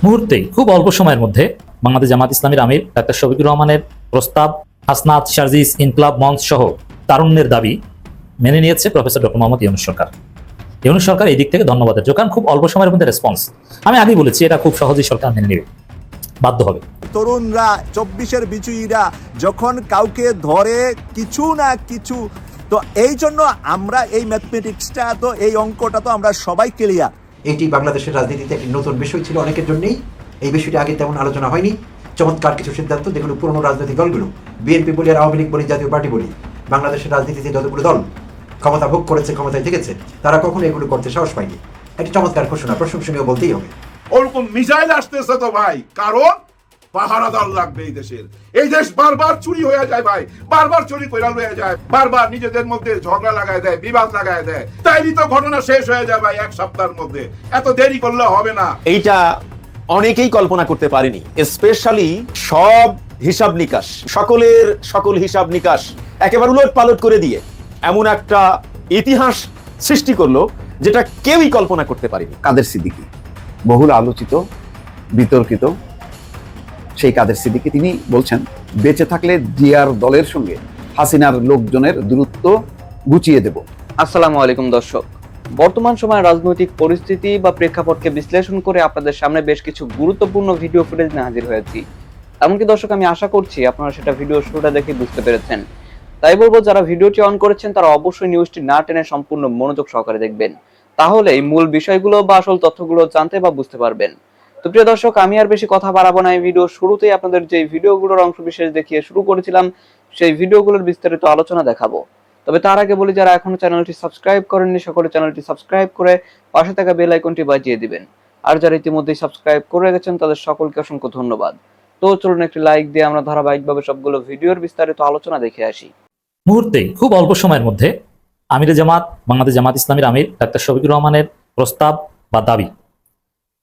মুহূর্তেই খুব অল্প সময়ের মধ্যে বাংলাদেশ জামাত ইসলামীর আমির ডাক্তার শফিকুর রহমানের প্রস্তাব, হাসনাত, শারজিস, ইনকলাব মঞ্চ সহ তারুণ্যের দাবি মেনে নিয়েছে প্রফেসর ডক্টর মোহাম্মদ ইউনূস সরকার। ইউনূস সরকার এই দিক থেকে ধন্যবাদের যোগ্য, কারণ খুব অল্প সময়ের মধ্যে রেসপন্স। আমি আগেই বলেছি এটা খুব সহজেই সরকার মেনে নেবে, বাধ্য হবে। তরুণরা 24-এর বিজয়ীরা যখন কাউকে ধরে কিছু না কিছু, তো এই জন্য আমরা এই ম্যাথমেটিক্সটা, তো এই অঙ্কটা তো আমরা সবাই ক্লিয়ার। এটি বাংলাদেশের রাজনীতিতে একটি নতুন বিষয় ছিল অনেকের জন্যই। এই বিষয়টি আগে তেমন আলোচনা হয়নি। চমৎকার কিছু সিদ্ধান্ত, যেগুলো পুরনো রাজনৈতিক দলগুলো, বিএনপি বলি আর আওয়ামী লীগ বলি, জাতীয় পার্টি বলি, বাংলাদেশের রাজনীতিতে যতগুলো দল ক্ষমতা ভোগ করেছে, ক্ষমতায় থেকেছে, তারা কখনো এগুলো করতে সাহস পায়নি। একটি চমৎকার ঘোষণা, প্রশংসনীয় বলতেই হবে। ওরকম মিসাইল আসতেছে তো ভাই, কারণ পাহারাদার লাগবে এই দেশের। এই দেশ বারবার চুরি হয়ে যায় ভাই, বারবার চুরি করে হয়ে যায়, বারবার নিজেদের মধ্যে ঝগড়া লাগায় দেয়, বিবাদ লাগায় দেয়, তাইলে তো ঘটনা শেষ হয়ে যায় ভাই এক সপ্তাহের মধ্যে। এত দেরি করলে হবে না। এইটা অনেকেই কল্পনা করতে পারেনি, স্পেশালি সব হিসাব নিকাশ, সকল হিসাব নিকাশ একেবারে উলট পালট করে দিয়ে এমন একটা ইতিহাস সৃষ্টি করলো যেটা কেউই কল্পনা করতে পারেনি। কাদের সিদ্দিকী, বহুল আলোচিত, বিতর্কিত সেই কাদের সিদ্দিকী, তিনি বলছেন বেঁচে থাকলে জিয়ার দলের সঙ্গে হাসিনার লোকজনের দূরত্ব গুছিয়ে দেব। আসসালামু আলাইকুম দর্শক, বর্তমান সময়ের রাজনৈতিক পরিস্থিতি বা প্রেক্ষাপটকে বিশ্লেষণ করে আপনাদের সামনে বেশ কিছু গুরুত্বপূর্ণ ভিডিও ফুটেজ নিয়ে হাজির হয়েছি। এমনকি দর্শক, আমি আশা করছি আপনারা সেটা ভিডিও শুরুটা দেখে বুঝতে পেরেছেন। তাই বলবো, যারা ভিডিওটি অন করেছেন তারা অবশ্যই নিউজটি না টেনে সম্পূর্ণ মনোযোগ সহকারে দেখবেন, তাহলে এই মূল বিষয়গুলো বা আসল তথ্যগুলো জানতে বা বুঝতে পারবেন। তো প্রিয় দর্শক, আমি আর বেশি কথা বাড়াবো না। এই ভিডিও শুরুতেই আপনাদের যে ভিডিওগুলোর অংশ বিশেষ দেখিয়ে শুরু করেছিলাম, সেই ভিডিওগুলোর বিস্তারিত আলোচনা দেখাবো। তবে তার আগে বলি, যারা এখনো চ্যানেলটি সাবস্ক্রাইব করেননি সকলে চ্যানেলটি সাবস্ক্রাইব করে পাশে থাকা বেল আইকনটি বাজিয়ে দিবেন। আর যারা ইতিমধ্যেই সাবস্ক্রাইব করে গেছেন তাদের সকলকে অসংখ্য ধন্যবাদ। তো চলুন একটি লাইক দিয়ে আমরা ধারাবাহিকভাবে সবগুলো ভিডিওর বিস্তারিত আলোচনা দেখে আসি। মুহূর্তেই খুব অল্প সময়ের মধ্যে আমিরে জামাত, বাংলাদেশ জামাত ইসলামীর আমির ডাক্তার শফিকুর রহমানের প্রস্তাব বা দাবি,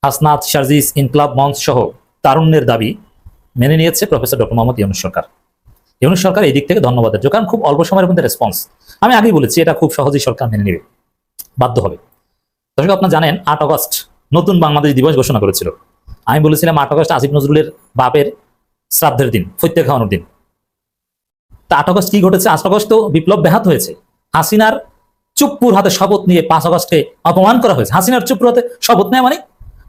হাসনাত, শারজিস, ইনকলাব মঞ্চ সহ তারুণ্যের দাবি মেনে নিয়েছে প্রফেসর ডক্টর মোহাম্মদ ইউনূস সরকার। ইউনূস সরকার এই দিক থেকে ধন্যবাদের যোগ্য, কারণ খুব অল্প সময়ের মধ্যে রেসপন্স। আমি আগেই বলেছি এটা খুব সহজেই সরকার মেনে নেবে, বাধ্য হবে। দর্শক, আপনারা জানেন 8 আগস্ট নতুন বাংলাদেশ দিবস ঘোষণা করেছিল। আমি বলেছিলাম 8 আগস্ট আসিফ নজরুলের বাপের শ্রাদ্ধের দিন, ফৈত্য খাওয়ানোর দিন। তা 8 আগস্ট কি ঘটেছে? 8 আগস্ট তো বিপ্লব ব্যাহত হয়েছে। হাসিনার চুপ্পুর হাতে শপথ নিয়ে 5 আগস্টে অপমান করা হয়েছে। হাসিনার চুপ্পুর হাতে শপথ নেয় মানে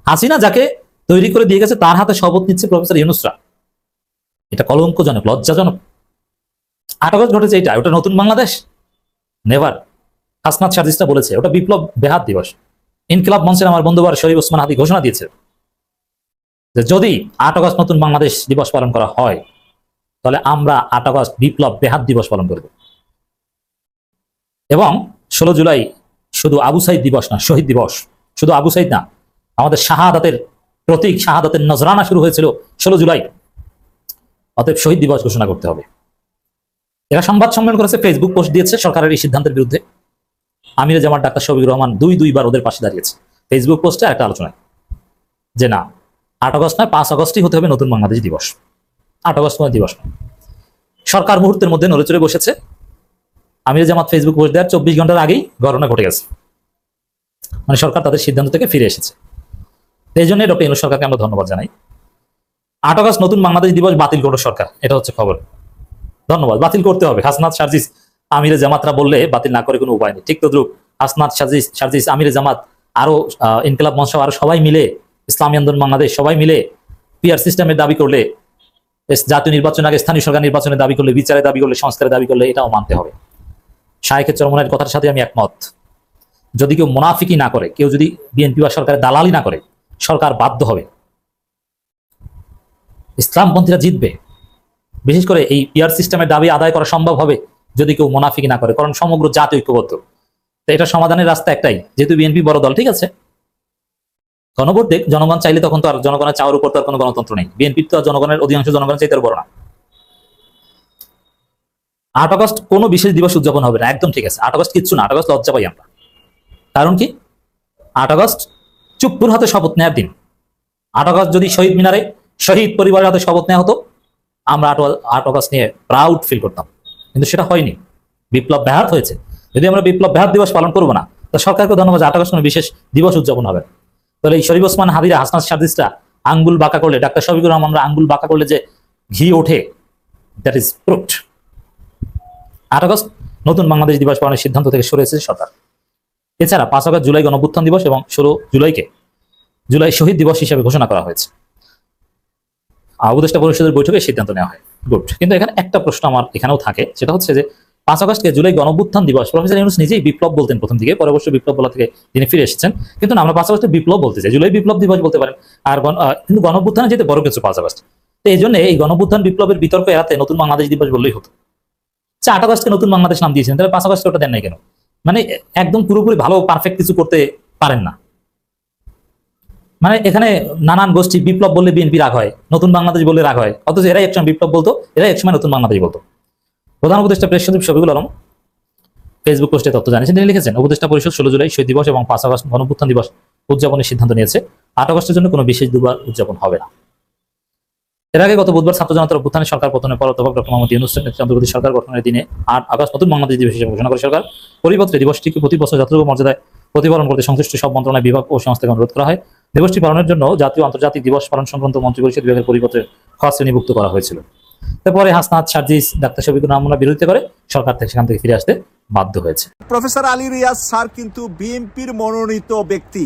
হাসিনা যাকে তৈরি করে দিয়ে গেছে তার হাতে শপথ নিচ্ছে প্রফেসর ইউনূসরা। এটা কলঙ্কজনক, লজ্জাজনক। 8 আগস্ট ঘটেছে এটা, ওটা নতুন বাংলাদেশ? নেভার। হাসনাত, শারজিসটা বলেছে ওটা বিপ্লব বেহাত দিবস। ইনকিলাব মঞ্চের আমার বন্ধুবার শরীফ ওসমান হাদি ঘোষণা দিয়েছে যে যদি 8 আগস্ট নতুন বাংলাদেশ দিবস পালন করা হয় তাহলে আমরা 8 আগস্ট বিপ্লব বেহাত দিবস পালন করব। এবং 16 জুলাই শুধু আবু সাইদ দিবস না, শহীদ দিবস। শুধু আবু সাইদ না, আমাদের শাহাদাতের প্রতীক, শাহাদাতের নজরানা শুরু হয়েছিল 16 জুলাই। অতএব শহীদ দিবস ঘোষণা করতে হবে। এরা সংবাদ সম্মেলন করেছে, ফেসবুক পোস্ট দিয়েছে সরকারের এই সিদ্ধান্তের বিরুদ্ধে। আমিরে জামাত ডাক্তার শফিকুর রহমান দুইবার ওদের পাশে দাঁড়িয়েছে ফেসবুক পোস্টে একটা আলোচনায়, যে না 8 আগস্ট নয় 5 আগস্টই হতে হবে নতুন বাংলাদেশ দিবস, 8 আগস্ট কোনো দিবস নয়। সরকার মুহূর্তের মধ্যে নড়েচড়ে বসেছে। আমিরে জামাত ফেসবুক পোস্ট দেওয়ার 24 ঘন্টার আগেই ঘটনা ঘটে গেছে, মানে সরকার তাদের সিদ্ধান্ত থেকে ফিরে এসেছে। এই জন্য ডক্টর ইউনূস সরকারকে আমরা ধন্যবাদ জানাই। 8 আগস্ট নতুন বাংলাদেশ দিবস বাতিল করলো সরকার, এটা হচ্ছে খবর। ধন্যবাদ, বাতিল করতে হবে। হাসনাত, শারজিস, আমিরে জামাতরা বললে বাতিল না করে কোনো উপায় নেই। ঠিক তদ্রুপ হাসনাত, শারজিস, আমিরে জামাত, আরো ইনকিলাব মঞ্চ, আরো সবাই মিলে, ইসলামী আন্দোলন বাংলাদেশ সবাই মিলে পিআর সিস্টেমের দাবি করলে, জাতীয় নির্বাচন আগে স্থানীয় সরকার নির্বাচনের দাবি করলে, বিচারের দাবি করলে, সংস্কারের দাবি করলে, এটাও মানতে হবে। শায়েখে চরমনের কথার সাথে আমি একমত। যদি কেউ মুনাফিকি না করে, কেউ যদি বিএনপি বা সরকারের দালালি না করে, সরকার বাধ্য হবে। ইসলামপন্থীরা জিতবে। বিশেষ করে এই পিআর সিস্টেমের দাবি আদায় করা সম্ভব হবে যদি কেউ মুনাফিকি না করে, কারণ সমগ্র জাতি ঐক্যবদ্ধ। তো এটা সমাধানের রাস্তা একটাই, যেহেতু বিএনপি বড় দল, ঠিক আছে, গণভোট দেখ, জনগণ চাইলে তখন তো আর জনগণের চাওয়ার উপর তো আর কোনো গণতন্ত্র নেই। বিএনপি তো জনগণের অধিকাংশ জনগণের চাইতে বড় না। 8 আগস্ট কোনো বিশেষ দিবস উদযাপন হবে না, একদম ঠিক আছে। 8 আগস্ট কিচ্ছু না, 8 আগস্ট লজ্জা পাই আমরা। কারণ কি? 8 আগস্ট চুপ্পুর হাতে শপথ নেওয়ার দিন। 8 আগস্ট যদি শহীদ মিনারে শহীদ পরিবারের হাতে শপথ নেওয়া হতো, আমরা 8 আগস্ট নিয়ে প্রাউড ফিল করতাম, কিন্তু সেটা হয়নি। বিপ্লব ব্যাহত হয়েছে। যদি আমরা বিপ্লব ব্যাহত দিবস পালন করবো না, তো সরকারকে ধন্যবাদ। 8 আগস্ট কোনো বিশেষ দিবস উদযাপন হবে। তাহলে এই শরীফ ওসমান হাদিরা, হাসনাত, শারজিসরা আঙ্গুল বাঁকা করলে, ডাক্তার শফিকুর রহমানরা আঙ্গুল বাঁকা করলে যে ঘি ওঠে, দ্যাট ইজ প্রুভড। 8 আগস্ট নতুন বাংলাদেশ দিবস পালনের সিদ্ধান্ত থেকে সরে এসেছে সরকার। এছাড়া 5 আগস্ট জুলাই গণঅভ্যুত্থান দিবস এবং 16 জুলাইকে জুলাই শহীদ দিবস হিসেবে ঘোষণা করা হয়েছে। উপদেষ্টা পরিষদের বৈঠকে সিদ্ধান্ত নেওয়া হয়, গুড। কিন্তু এখানে একটা প্রশ্ন আমার এখানেও থাকে, সেটা হচ্ছে যে 5 আগস্টকে জুলাই গণঅভ্যুত্থান দিবস, প্রফেসর ইউনূস নিজেই বিপ্লব বলতেন প্রথম দিকে, পরে অবশ্য বিপ্লব বলা থেকে তিনি ফিরে এসেছেন। কিন্তু আমরা 5 আগস্টে বিপ্লব বলতে চাই, জুলাই বিপ্লব দিবস বলতে পারেন। আর কিন্তু গণঅভ্যুত্থানে যেতে বড় কিছু 5 আগস্ট। তো এই জন্য এই গণঅভ্যুত্থান বিপ্লবের বিতর্ক এড়াতে নতুন বাংলাদেশ দিবস বললেই হতো। 8 আগস্টকে নতুন বাংলাদেশ নাম দিয়েছেন, তাহলে 5 আগস্টে ওটা দেন নাই কেন? মানে একদম পুরোপুরি ভালো পারফেক্ট কিছু করতে পারেন না। মানে এখানে নানান গোষ্ঠী বিপ্লব বললে বিএনপি রাগ হয়, নতুন বাংলাদেশ বললে রাগ হয়, অথচ এরাই একসময় বিপ্লব বলতো, এরাই একসময় নতুন বাংলাদেশ বলতো। প্রধান উপদেষ্টা প্রেস সচিব শফিকুল আলম ফেসবুক পোস্টে তথ্য জানিয়েছেন। তিনি লিখেছেন, উপদেষ্টা পরিষদ 16 জুলাই শহীদ দিবস এবং 5 আগস্ট গণঅভ্যুত্থান দিবস উদযাপনের সিদ্ধান্ত নিয়েছে। 8 আগস্টের জন্য কোনো বিশেষ দুবার উদযাপন হবে না। এর আগে গত বুধবার ছাত্র জনতার অভ্যুত্থানে সরকার পতনের পর অধ্যাপক ডক্টর মোহাম্মদ ইউনূস নেতৃত্বাধীন সরকার গঠনের দিনে 8 আগস্ট নতুন বাংলাদেশ দিবস হিসেবে ঘোষণা করে সরকার। পরিবর্তে দিবসটিকে প্রতি বছর যথাযোগ্য মর্যাদায় প্রতিপালন করতে সংশ্লিষ্ট সব মন্ত্রণালয়, বিভাগ ও সংস্থাকে অনুরোধ করা হয়। দিবসটি পালনের জন্য জাতীয় আন্তর্জাতিক দিবস পালন সংক্রান্ত মন্ত্রিপরিষদ বিভাগের পরিপত্রে খ শ্রেণীভুক্ত করা হয়েছিল। তারপরে হাসনাত, সার্জিস, ডাক্তার শফিকুর রহমানরা বিরোধিতা করে সরকার থেকে সেখান থেকে ফিরে আসতে বাধ্য হয়েছে। প্রফেসর আলী রিয়াজ স্যার কিন্তু বিএনপির মনোনীত ব্যক্তি।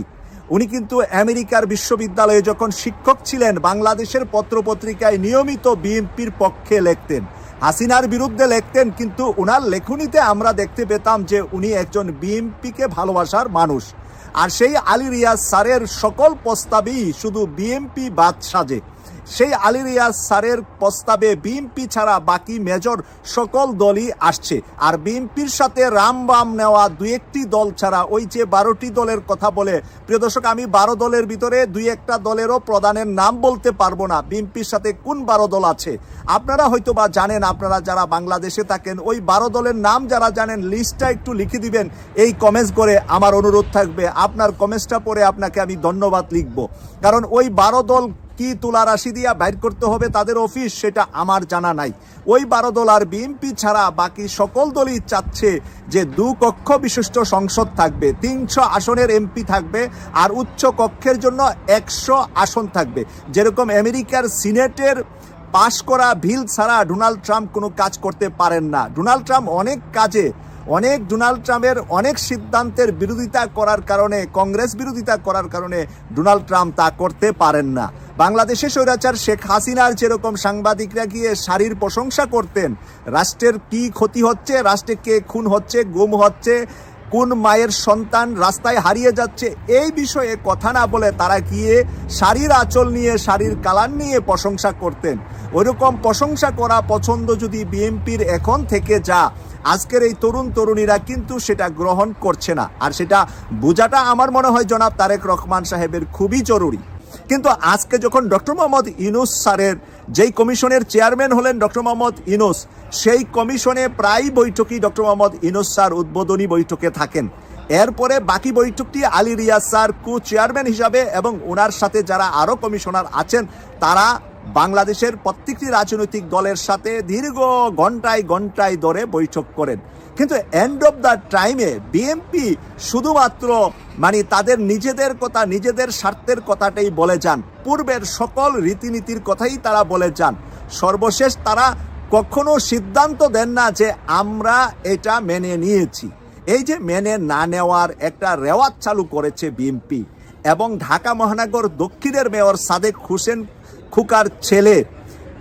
উনি কিন্তু আমেরিকার বিশ্ববিদ্যালয়ে যখন শিক্ষক ছিলেন, বাংলাদেশের পত্রপত্রিকায় নিয়মিত বিএনপির পক্ষে লিখতেন, হাসিনার বিরুদ্ধে লিখতেন, কিন্তু ওনার লেখনীতে আমরা দেখতে পেতাম যে উনি একজন বিএনপিকে ভালোবাসার মানুষ। আর সেই আলী রিয়াজ স্যারের সকল প্রস্তাবেই শুধু বিএনপি বাদ সাজে। সেই আলী রিয়াজ স্যারের প্রস্তাবে বিএনপি ছাড়া বাকি মেজর সকল দলই আসছে। আর বিএনপির সাথে রাম বাম নেওয়া 2-1টি দল ছাড়া ওই যে 12টি দলের কথা বলে, প্রিয় দর্শক, আমি 12 দলের ভিতরে 2-1টা দলেরও প্রধানের নাম বলতে পারবো না বিএনপির সাথে কোন 12 দল আছে। আপনারা হয়তো বা জানেন, আপনারা যারা বাংলাদেশে থাকেন ওই 12 দলের নাম যারা জানেন লিস্টটা একটু লিখে দিবেন এই কমেন্টস করে। আমার অনুরোধ থাকবে আপনার কমেন্টসটা পড়ে আপনাকে আমি ধন্যবাদ লিখবো, কারণ ওই 12 দল কি তুলা রাশি দিয়া বাইর করতে হবে তাদের অফিস, সেটা আমার জানা নাই। ওই 12 দল আর বিএনপি ছাড়া বাকি সকল দলই চাচ্ছে যে 2 কক্ষ বিশিষ্ট সংসদ থাকবে, 300 আসনের এমপি থাকবে, আর উচ্চ কক্ষের জন্য 100 আসন থাকবে। যেরকম আমেরিকার সিনেটের পাশ করা বিল ছাড়া ডোনাল্ড ট্রাম্প কোনো কাজ করতে পারেন না। ডোনাল্ড ট্রাম্প ডোনাল্ড ট্রাম্পের অনেক সিদ্ধান্তের বিরোধিতা করার কারণে, কংগ্রেস বিরোধিতা করার কারণে ডোনাল্ড ট্রাম্প তা করতে পারেন না। বাংলাদেশে স্বৈরাচার শেখ হাসিনার যেরকম সাংবাদিকরা গিয়ে শাড়ির প্রশংসা করতেন, রাষ্ট্রের কি ক্ষতি হচ্ছে, রাষ্ট্রে কে খুন হচ্ছে, গুম হচ্ছে, কোন মায়ের সন্তান রাস্তায় হারিয়ে যাচ্ছে, এই বিষয়ে কথা না বলে তারা গিয়ে শাড়ির আঁচল নিয়ে, শাড়ির কালার নিয়ে প্রশংসা করতেন। ওইরকম প্রশংসা করা পছন্দ যদি বিএনপির এখন থেকে যা, আজকের এই তরুণ তরুণীরা কিন্তু সেটা গ্রহণ করছে না। আর সেটা বোঝাটা আমার মনে হয় জনাব তারেক রহমান সাহেবের খুবই জরুরি। কিন্তু আজকে যখন ডক্টর মোহাম্মদ ইউনূস স্যারের যেই কমিশনের চেয়ারম্যান হলেন ডক্টর মোহাম্মদ ইউনূস, সেই কমিশনে প্রায় বৈঠকই ডক্টর মোহাম্মদ ইউনূস স্যার উদ্বোধনী বৈঠকে থাকেন। এরপরে বাকি বৈঠকটি Ali Riaz sir co chairman হিসাবে এবং ওনার সাথে যারা আরও কমিশনার আছেন তারা বাংলাদেশের প্রত্যেকটি রাজনৈতিক দলের সাথে দীর্ঘ ঘন্টায় ধরে বৈঠক করেন। কিন্তু এন্ড অফ দ্য টাইমে বিএনপি শুধুমাত্র তাদের নিজেদের কথা, নিজেদের স্বার্থের কথাটাই বলে যান, পূর্বের সকল রীতিনীতির কথাই তারা বলে যান। সর্বশেষ তারা কখনো সিদ্ধান্ত দেন না যে আমরা এটা মেনে নিয়েছি। এই যে মেনে না নেওয়ার একটা রেওয়াজ চালু করেছে বিএনপি, এবং ঢাকা মহানগর দক্ষিণের মেয়র সাদেক হোসেন খুকার ছেলে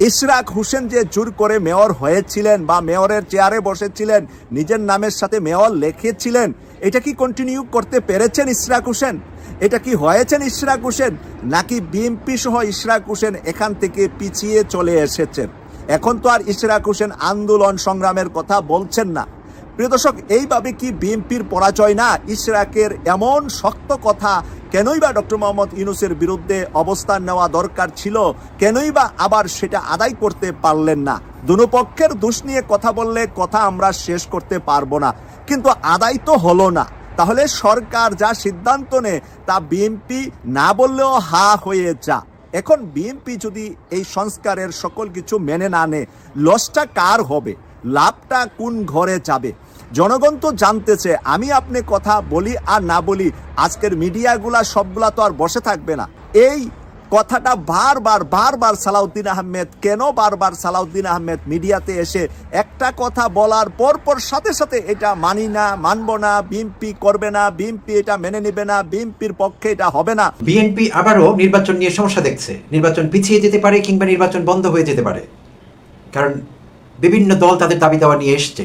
ইশরাক হোসেন যে জোর করে মেয়র হয়েছিলেন বা মেয়রের চেয়ারে বসেছিলেন, নিজের নামের সাথে মেয়র লিখেছিলেন, এটা কি কন্টিনিউ করতে পেরেছেন ইশরাক হোসেন? এটা কি হয়েছেন ইশরাক হোসেন, নাকি বিএনপি সহ ইশরাক হোসেন এখান থেকে পিছিয়ে চলে এসেছেন? এখন তো আর ইশরাক হোসেন আন্দোলন সংগ্রামের কথা বলছেন না। প্রিয় দর্শক, এইভাবে কি বিএনপির পরাজয় না? ইশরাকের এমন শক্ত কথা কেনই বা ডক্টর মোহাম্মদ ইউনূসের বিরুদ্ধে অবস্থান নেওয়া দরকার ছিল, কেনই বা আবার সেটা আদায় করতে পারলেন না? দুনো পক্ষের দোষ নিয়ে কথা বললে কথা আমরা শেষ করতে পারবো না, কিন্তু আদায় তো হলো না। তাহলে সরকার যা সিদ্ধান্ত নেয় তা বিএনপি না বললেও হা হয়ে যা। এখন বিএনপি যদি এই সংস্কারের সকল কিছু মেনে না নেয়, লসটা কার হবে, লাভটা কোন ঘরে যাবে? জনগণ তো জানতেছে। আমি আপনি কথা বলি আর না বলি, আজকের মিডিয়াগুলা সবগুলা তো আর বসে থাকবে না। এই কথাটা বারবার সালাউদ্দিন আহমেদ কেন বারবার সালাউদ্দিন আহমেদ মিডিয়াতে এসে একটা কথা বলার পর সাথে এটা মানি না, মানব না, বিএনপি করবে না, বিএনপি এটা মেনে নেবে না, বিএনপির পক্ষে এটা হবে না। বিএনপি আবারও নির্বাচন নিয়ে সমস্যা দেখছে, নির্বাচন পিছিয়ে যেতে পারে কিংবা নির্বাচন বন্ধ হয়ে যেতে পারে, কারণ বিভিন্ন দল তাদের দাবি দেওয়া নিয়ে এসছে।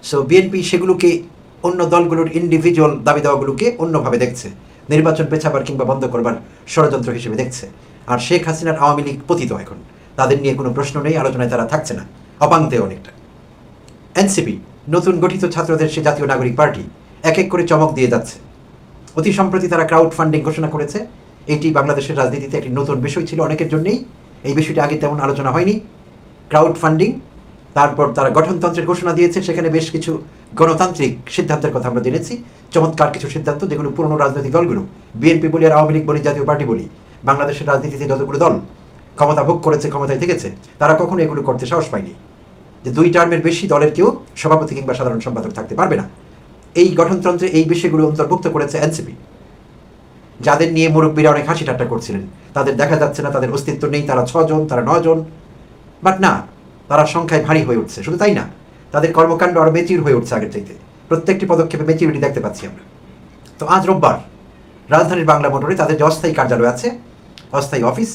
সো বিএনপি সেগুলোকে অন্য দলগুলোর ইন্ডিভিজুয়াল দাবি দেওয়াগুলোকে অন্যভাবে দেখছে, নির্বাচন পেছাবার কিংবা বন্ধ করবার ষড়যন্ত্র হিসেবে দেখছে। আর শেখ হাসিনার আওয়ামী লীগ পতিত, এখন তাদের নিয়ে কোনো প্রশ্ন নেই, আলোচনায় তারা থাকছে না, অপাংতে অনেকটা। এনসিপি নতুন গঠিত ছাত্রদের সে জাতীয় নাগরিক পার্টি এক এক করে চমক দিয়ে যাচ্ছে। অতি সম্প্রতি তারা ক্রাউড ফান্ডিং ঘোষণা করেছে। এটি বাংলাদেশের রাজনীতিতে একটি নতুন বিষয় ছিল অনেকের জন্যই, এই বিষয়টি আগে তেমন আলোচনা হয়নি। ক্রাউড ফান্ডিং, তারপর তারা গঠনতন্ত্রের ঘোষণা দিয়েছে, সেখানে বেশ কিছু গণতান্ত্রিক সিদ্ধান্তের কথা আমরা জেনেছি, চমৎকার কিছু সিদ্ধান্ত যেগুলো পুরনো রাজনৈতিক দলগুলো, বিএনপি বলি আর আওয়ামী লীগ বলি, জাতীয় পার্টি বলি, বাংলাদেশের রাজনীতিতে যতগুলো দল ক্ষমতা ভোগ করেছে, ক্ষমতায় থেকেছে, তারা কখনো এগুলো করতে সাহস পায়নি। যে 2 টার্মের বেশি দলের কেউ সভাপতি কিংবা সাধারণ সম্পাদক থাকতে পারবে না। এই গঠনতন্ত্রে এই বিষয়গুলো অন্তর্ভুক্ত করেছে এনসিপি। যাদের নিয়ে মুরব্বীরা অনেক হাসি ঠাট্টা করছিলেন, তাদের দেখা যাচ্ছে না, তাদের অস্তিত্ব নেই, তারা 6 জন, তারা 9 জন, বাট না, তারা সংখ্যায় ভারী হয়ে উঠছে। শুধু তাই না, তাদের কর্মকাণ্ড আরো মেচিউর হয়ে উঠছে আগের চাইতে, প্রত্যেকটি পদক্ষেপে মেচিউরিটি দেখতে পাচ্ছি আমরা। তো আজ রোববার রাজধানীর বাংলা মোটরে তাদের যে অস্থায়ী কার্যালয় আছে, অস্থায়ী অফিস,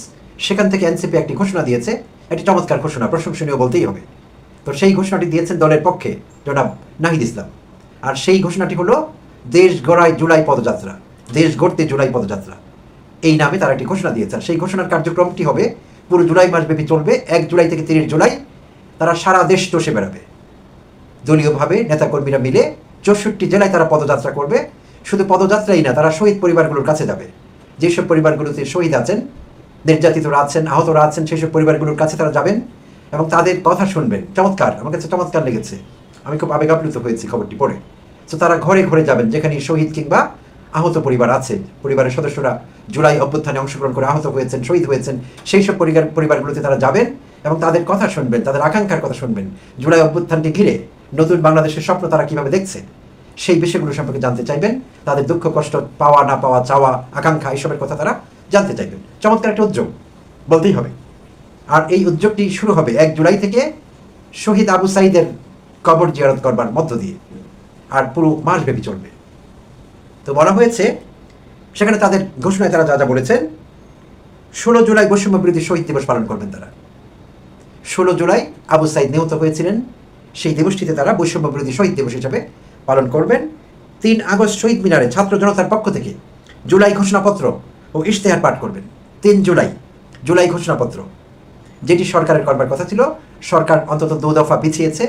সেখান থেকে এনসিপি একটি ঘোষণা দিয়েছে। একটি চমৎকার ঘোষণা, প্রশংসনীয় বলতেই হবে। তো সেই ঘোষণাটি দিয়েছেন দলের পক্ষে জনাব নাহিদ ইসলাম। আর সেই ঘোষণাটি হলো দেশ গড়ায় জুলাই পদযাত্রা, দেশ গড়তে জুলাই পদযাত্রা, এই নামে তারা একটি ঘোষণা দিয়েছে। আর সেই ঘোষণার কার্যক্রমটি হবে পুরো জুলাই মাস ব্যাপী চলবে। 1 জুলাই থেকে 30 জুলাই তারা সারা দেশ চষে বেড়াবে। দলীয়ভাবে নেতাকর্মীরা মিলে 64 জেলায় তারা পদযাত্রা করবে। শুধু পদযাত্রাই না, তারা শহীদ পরিবারগুলোর কাছে যাবে। যেসব পরিবারগুলোতে শহীদ আছেন, নির্যাতিতরা আছেন, আহতরা আছেন, সেই সব পরিবারগুলোর কাছে তারা যাবেন এবং তাদের কথা শুনবেন। চমৎকার, আমার কাছে চমৎকার লেগেছে, আমি খুব আবেগাপ্লুত হয়েছি খবরটি পড়ে। তো তারা ঘরে ঘরে যাবেন যেখানে শহীদ কিংবা আহত পরিবার আছে, পরিবারের সদস্যরা জুলাই অভ্যুত্থানে অংশগ্রহণ করে আহত হয়েছেন, শহীদ হয়েছেন, সেই সব পরিবারগুলোতে তারা যাবেন এবং তাদের কথা শুনবেন, তাদের আকাঙ্ক্ষার কথা শুনবেন। জুলাই অভ্যুত্থানকে ঘিরে নতুন বাংলাদেশের স্বপ্ন তারা কিভাবে দেখছে, সেই বিষয়গুলো সম্পর্কে জানতে চাইবেন। তাদের দুঃখ কষ্ট, পাওয়া না পাওয়া, চাওয়া, আকাঙ্ক্ষা, এইসবের কথা তারা জানতে চাইবেন। চমৎকার একটা উদ্যোগ বলতেই হবে। আর এই উদ্যোগটি শুরু হবে 1 জুলাই থেকে শহীদ আবু সাঈদের কবর জিয়ারত করবার মধ্য দিয়ে, আর পুরো মাসব্যাপী চলবে। তো বলা হয়েছে সেখানে তাদের ঘোষণায় তারা যা যা বলেছেন, 16 জুলাই বৈষম্য বিরোধী শহীদ দিবস পালন করবেন তারা। 16 জুলাই আবু সাঈদ নিহত হয়েছিলেন, সেই দিবসটিতে তারা বৈষম্য বিরোধী শহীদ দিবস হিসাবে পালন করবেন। 3 আগস্ট শহীদ মিনারে ছাত্র জনতার পক্ষ থেকে জুলাই ঘোষণাপত্র ও ইশতেহার পাঠ করবেন। 3 জুলাই জুলাই ঘোষণাপত্র, যেটি সরকারের করবার কথা ছিল, সরকার অন্তত 2 দফা পিছিয়েছে,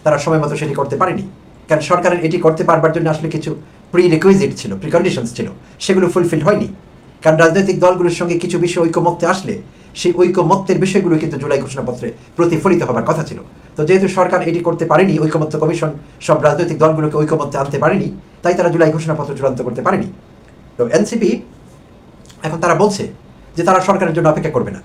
তারা সময় মতো সেটি করতে পারেনি। কারণ সরকারের এটি করতে পারবার জন্য আসলে কিছু প্রিরিকুইজিট ছিল, প্রিকন্ডিশনস ছিল, সেগুলো ফুলফিল হয়নি। কারণ রাজনৈতিক দলগুলোর সঙ্গে কিছু বিষয় ঐকমত্যে আসলে সেই ঐকমত্যের বিষয়গুলো কিন্তু জুলাই ঘোষণাপত্রে প্রতিফলিত হবার কথা ছিল। তো যেহেতু সরকার এটি করতে পারেনি, ঐকমত্য কমিশন সব রাজনৈতিক দলগুলোকে ঐকমত্যে আনতে পারেনি, তাই তারা জুলাই ঘোষণাপত্র চূড়ান্ত করতে পারেনি। তো এনসিপি এখন তারা বলছে যে তারা সরকারের জন্য অপেক্ষা করবে না,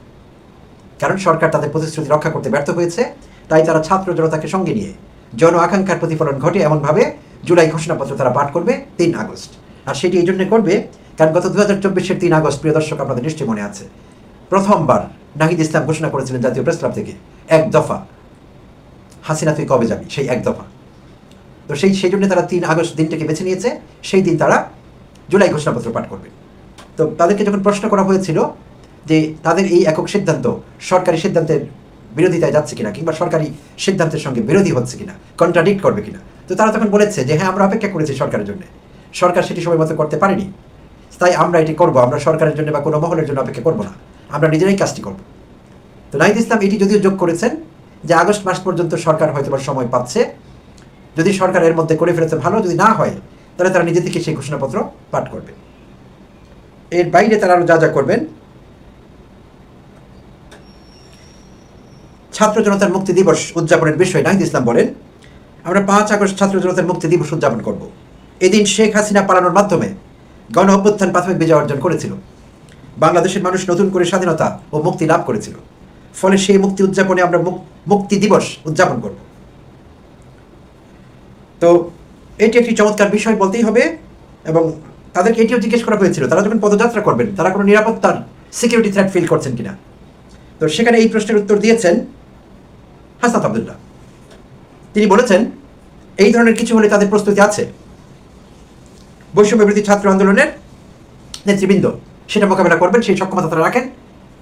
কারণ সরকার তাদের প্রতিশ্রুতি রক্ষা করতে ব্যর্থ হয়েছে। তাই তারা ছাত্র জনতাকে সঙ্গে নিয়ে জন আকাঙ্ক্ষার প্রতিফলন ঘটে এমনভাবে জুলাই ঘোষণাপত্র তারা পাঠ করবে 3 আগস্ট। আর সেটি এই জন্য করবে কারণ গত 2024-এর 3 আগস্ট, প্রিয় দর্শক আপনাদের নিশ্চয়ই মনে আছে, প্রথমবার নাহিদ ইসলাম ঘোষণা করেছিলেন জাতীয় প্রেস ক্লাব থেকে 1 দফা, হাসিনা তুই কবে যাবি, সেই 1 দফা। তো সেই জন্য তারা 3 আগস্ট দিনটাকে বেছে নিয়েছে, সেই দিন তারা জুলাই ঘোষণাপত্র পাঠ করবে। তো তাদেরকে যখন প্রশ্ন করা হয়েছিল যে তাদের এই একক সিদ্ধান্ত সরকারি সিদ্ধান্তের বিরোধিতায় যাচ্ছে কিনা, কিংবা সরকারি সিদ্ধান্তের সঙ্গে বিরোধী হচ্ছে কিনা, কন্ট্রাডিক্ট করবে কিনা, তো তারা তখন বলেছে যে হ্যাঁ, আমরা অপেক্ষা করেছি সরকারের জন্য, সরকার সেটি সময় মতো করতে পারেনি, তাই আমরা এটি করবো, আমরা সরকারের জন্য বা কোনো মহলের জন্য অপেক্ষা করবো না, আমরা নিজেরাই কাজটি করব। তো নাহিদ ইসলাম এটি যদিও যোগ করেছেন যে আগস্ট মাস পর্যন্ত সরকার হয়তো সময় পাচ্ছে, যদি সরকার এর মধ্যে করে ফেলেছে ভালো, যদি না হয় তাহলে তারা নিজে থেকে সেই ঘোষণাপত্র পাঠ করবে। এর বাইরে তারা আরো যা যা করবেন, ছাত্র জনতার মুক্তি দিবস উদযাপনের বিষয়ে নাহিদ ইসলাম বলেন, আমরা 5 আগস্ট ছাত্র জনতার মুক্তি দিবস উদযাপন করব। এদিন শেখ হাসিনা পালানোর মাধ্যমে গণ অভ্যুত্থান প্রাথমিক বিজয় অর্জন করেছিল। বাংলাদেশের মানুষ নতুন করে স্বাধীনতা ও মুক্তি লাভ করেছিল। ফলে সেই মুক্তি উদযাপনে আমরা মুক্তি দিবস উদযাপন করব। তো এটি একটি চমৎকার বিষয় বলতেই হবে। এবং তাদেরকে এটিও জিজ্ঞেস করা হয়েছিল, তারা যখন পদযাত্রা করবেন তারা কোনো নিরাপত্তার সিকিউরিটি থ্রেট ফিল করছেন কিনা। তো সেখানে এই প্রশ্নের উত্তর দিয়েছেন হাসনাত আব্দুল্লাহ। তিনি বলেছেন এই ধরনের কিছু হলে তাদের প্রস্তুতি আছে। বৈষম্য বিরোধী ছাত্র আন্দোলনের নেতৃবৃন্দ সেটা মোকাবেলা করবেন, সেই সক্ষমতা তারা রাখেন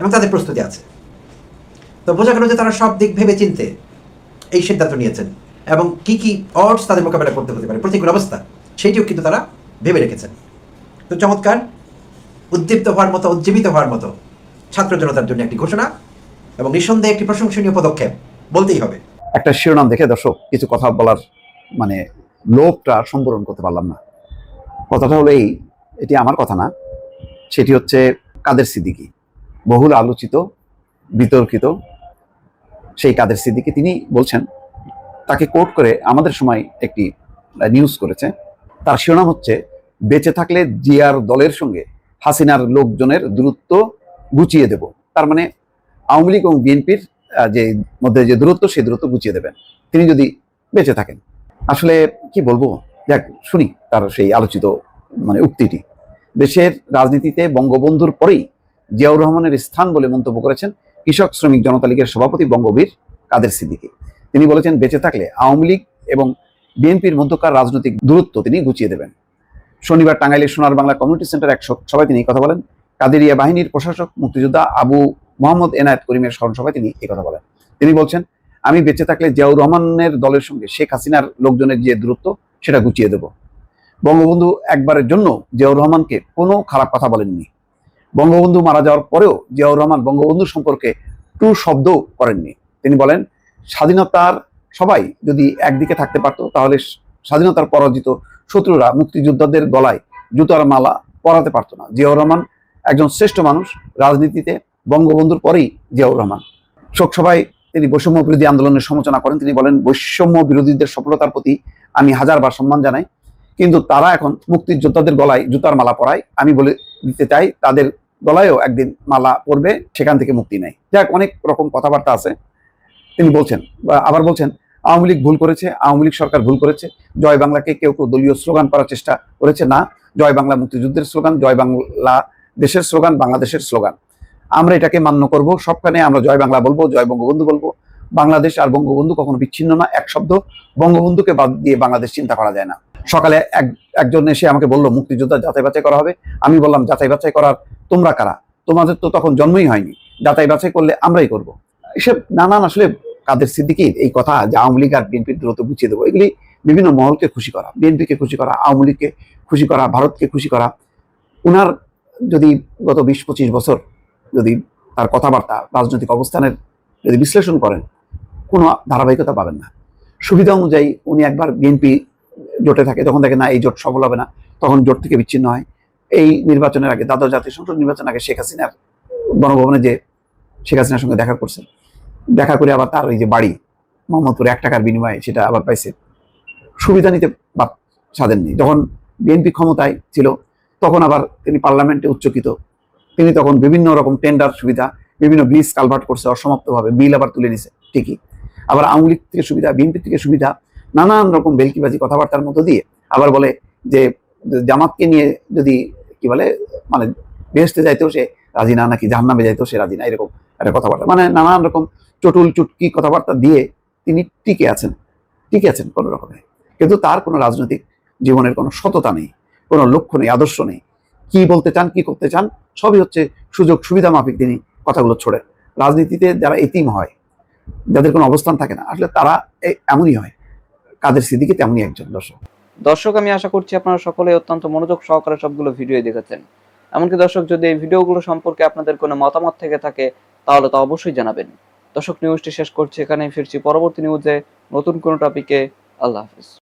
এবং তাদের প্রস্তুতি আছে। তো বোঝা গেল যে তারা সব দিক ভেবে চিনতে এই সিদ্ধান্ত নিয়েছেন এবং কি কি অডস তাদের মোকাবেলা করতে হতে পারে, প্রতিকূল অবস্থা, সেইটিও কিন্তু তারা ভেবে রেখেছেন। তো চমৎকার, উদ্দীপ্ত হওয়ার মতো, উজ্জীবিত হওয়ার মতো ছাত্র জনতার জন্য একটি ঘোষণা এবং নিঃসন্দেহে একটি প্রশংসনীয় পদক্ষেপ বলতেই হবে। একটা শিরোনাম দেখে দর্শক কিছু কথা বলার মানে লোভটা সম্বরণ করতে পারলাম না। কথাটা হলো এটি আমার কথা না, সেটি হচ্ছে কাদের সিদ্দিকী, বহুল আলোচিত বিতর্কিত সেই কাদের সিদ্দিকী। তিনি বলছেন, তাকে কোট করে আমাদের সময় একটি নিউজ করেছে, তার শিরোনাম হচ্ছে বেঁচে থাকলে জিয়ার দলের সঙ্গে হাসিনার লোকজনের দূরত্ব গুছিয়ে দেব। তার মানে আওয়ামী লীগ এবং বিএনপির যে মধ্যে যে দূরত্ব, সেই দূরত্ব গুছিয়ে দেবেন তিনি যদি বেঁচে থাকেন। আসলে কি বলবো, যাক শুনি তার সেই আলোচিত মানে উক্তিটি। দেশের রাজনীতিতে বঙ্গবন্ধুর পরেই জিয়াউর রহমানের স্থান বলে মন্তব্য করেছেন কৃষক শ্রমিক জনতা লীগের সভাপতি বঙ্গবীর কাদের সিদ্দিকী। তিনি বলেছেন, বেঁচে থাকলে আওয়ামী লীগ এবং বিএনপির মধ্যকার রাজনৈতিক দূরত্ব তিনি গুছিয়ে দেবেন। শনিবার টাঙ্গাইলের সোনার বাংলা কমিউনিটি সেন্টার এক সভায় তিনি কথা বলেন। কাদেরিয়া বাহিনীর প্রশাসক মুক্তিযোদ্ধা আবু মোহাম্মদ এনায়েত করিমের স্মরণসভায় তিনি কথা বলেন। তিনি বলছেন, আমি বেঁচে থাকলে জিয়াউর রহমানের দলের সঙ্গে শেখ হাসিনার লোকজনের যে দূরত্ব সেটা গুছিয়ে দেব। বঙ্গবন্ধু একবারের জন্য জিয়াউর রহমানকে কোনো খারাপ কথা বলেননি। বঙ্গবন্ধু মারা যাওয়ার পরেও জিয়াউর রহমান বঙ্গবন্ধু সম্পর্কে টু শব্দ করেননি। তিনি বলেন, স্বাধীনতার সবাই যদি একদিকে থাকতে পারত তাহলে স্বাধীনতার পরাজিত শত্রুরা মুক্তিযোদ্ধাদের গলায় জুতার মালা পরাতে পারত না। জিয়াউর রহমান একজন শ্রেষ্ঠ মানুষ, রাজনীতিতে বঙ্গবন্ধুর পরেই জিয়াউর রহমান। শোকসভায় তিনি বৈষম্য বিরোধী আন্দোলনের সমালোচনা করেন। তিনি বলেন, বৈষম্য বিরোধীদের সফলতার প্রতি আমি হাজারবার সম্মান জানাই, কিন্তু তারা এখন মুক্তিযোদ্ধাদের গলায় জুতার মালা পরায়। আমি বলে দিতে চাই, তাদের গলায়ও একদিন মালা পরবে, সেখান থেকে মুক্তি নেই। যাক, অনেক রকম কথাবার্তা আছে। তিনি বলছেন, আবার বলছেন, আওয়ামী লীগ ভুল করেছে, আওয়ামী লীগ সরকার ভুল করেছে। জয় বাংলাকে কেউ কেউ দলীয় স্লোগান করার চেষ্টা করেছে। না, জয় বাংলা মুক্তিযুদ্ধের স্লোগান, জয় বাংলা দেশের স্লোগান, বাংলাদেশের স্লোগান। আমরা এটাকে মান্য করব, সবখানে আমরা জয় বাংলা বলবো, জয় বঙ্গবন্ধু বলবো। বাংলাদেশ আর বঙ্গবন্ধু কখনো বিচ্ছিন্ন না, এক শব্দ। বঙ্গবন্ধুকে বাদ দিয়ে বাংলাদেশ চিন্তা করা যায় না। সকালে একজন এসে আমাকে বললো, মুক্তিযোদ্ধা যাচাই বাছাই করা হবে। আমি বললাম, যাচাই বাছাই করার তোমরা কারা? তোমাদের তো তখন জন্মই হয়নি, যাচাই বাছাই করলে আমরাই করব। এসব নানান আসলে কাদের সিদ্দিকীর এই কথা যে আওয়ামী লীগ আর বিএনপির দূরত্ব গুছিয়ে দেবো, এগুলি বিভিন্ন মহলকে খুশি করা, বিএনপিকে খুশি করা, আওয়ামী লীগকে খুশি করা, ভারতকে খুশি করা। উনার যদি গত 20-25 বছর যদি তার কথাবার্তা, রাজনৈতিক অবস্থানের যদি বিশ্লেষণ করেন, কোনো ধারাবাহিকতা পাবেন না। সুবিধা অনুযায়ী উনি একবার বিএনপি জোটে থাকে, তখন দেখেন না এই জোট সফল হবে না, তখন জোট থেকে বিচ্ছিন্ন হয়। এই নির্বাচনের আগে, দ্বাদশ জাতীয় সংসদ নির্বাচনের আগে শেখ হাসিনার গণভবনে যে শেখ হাসিনার সঙ্গে দেখা করছেন, দেখা করে আবার তার ওই যে বাড়ি মোহাম্মদপুরে 1 টাকার বিনিময়ে সেটা আবার পাইছে। সুবিধা নিতে সাধেননি। যখন বিএনপি ক্ষমতায় ছিল তখন আবার তিনি পার্লামেন্টে উচ্চকিত, তিনি তখন বিভিন্ন রকম টেন্ডার সুবিধা, বিভিন্ন ব্রিজ কালভার্ট করছে অসমাপ্তভাবে, বিল আবার তুলে নিছে ঠিকই। আবার আওয়ামী লীগ থেকে সুবিধা, বিএনপি থেকে সুবিধা, নানান রকম বেলকিবাজি কথাবার্তার মধ্য দিয়ে আবার বলে যে জামাতকে নিয়ে যদি কি বলে মানে বেহেশতে যাইতেও সে রাজি না, নাকি জাহান্নামে যাইতেও সে রাজি না, এরকম একটা কথাবার্তা, মানে নানান রকম চটুল চুটকি কথাবার্তা দিয়ে তিনি টিকে আছেন কোনো রকমে। কিন্তু তার কোনো রাজনৈতিক জীবনের কোনো সততা নেই, কোনো লক্ষ্য নেই, আদর্শ নেই। কি বলতে চান, কি করতে চান, সবই হচ্ছে সুযোগ সুবিধা মাফিক তিনি কথাগুলো ছোড়েন। রাজনীতিতে যারা এতিম হয়, যাদের কোনো অবস্থান থাকে না, আসলে তারা এমনই হয়। কাদের সিদ্দিকী তেমনই একজন। দর্শক, আমি আশা করছি আপনারা সকলে অত্যন্ত মনোযোগ সহকারে সবগুলো ভিডিও দেখেছেন। এমনকি দর্শক, যদি এই ভিডিওগুলো সম্পর্কে আপনাদের কোনো মতামত থেকে থাকে তাহলে তা অবশ্যই জানাবেন। দর্শক, নিউজটি শেষ করছি এখানেই, ফিরছি পরবর্তী নিউজে নতুন কোনো টপিকে। আল্লাহ হাফিজ।